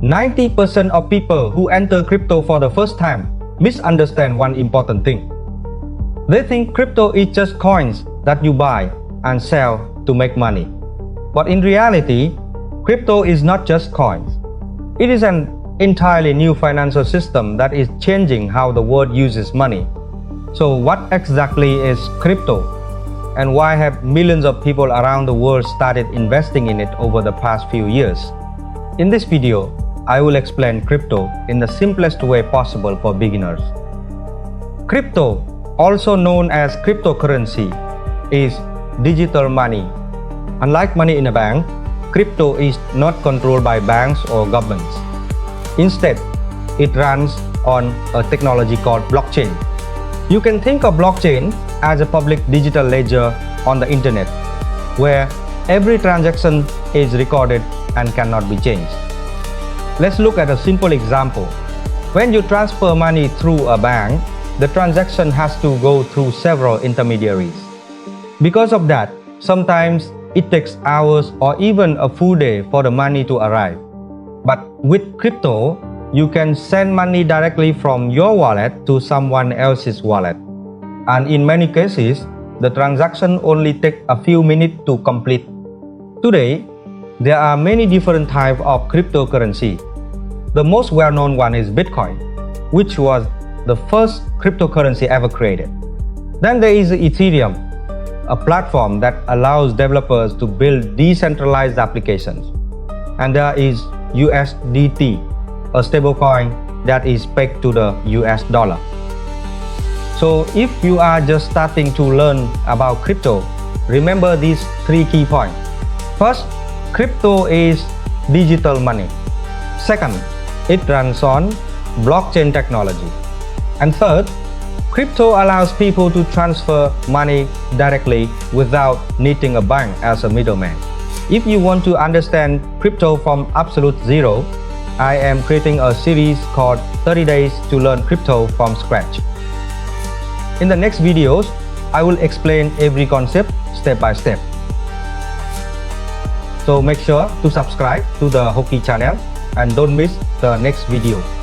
90% of people who enter crypto for the first time misunderstand one important thing. They think crypto is just coins that you buy and sell to make money. But in reality, crypto is not just coins. It is an entirely new financial system that is changing how the world uses money. So what exactly is crypto? And why have millions of people around the world started investing in it over the past few years? In this video, I will explain crypto in the simplest way possible for beginners. Crypto, also known as cryptocurrency, is digital money. Unlike money in a bank, crypto is not controlled by banks or governments. Instead, it runs on a technology called blockchain. You can think of blockchain as a public digital ledger on the internet, where every transaction is recorded and cannot be changed. Let's look at a simple example. When you transfer money through a bank, the transaction has to go through several intermediaries. Because of that, sometimes it takes hours or even a full day for the money to arrive. But with crypto, you can send money directly from your wallet to someone else's wallet. And in many cases, the transaction only takes a few minutes to complete. Today, there are many different types of cryptocurrency. The most well-known one is Bitcoin, which was the first cryptocurrency ever created. Then there is Ethereum, a platform that allows developers to build decentralized applications. And there is USDT, a stablecoin that is pegged to the US dollar. So if you are just starting to learn about crypto, remember these three key points. First, crypto is digital money. Second, it runs on blockchain technology. And third, crypto allows people to transfer money directly without needing a bank as a middleman. If you want to understand crypto from absolute zero, I am creating a series called 30 Days to Learn Crypto from Scratch. In the next videos, I will explain every concept step by step. So make sure to subscribe to the Hoki channel and don't miss the next video.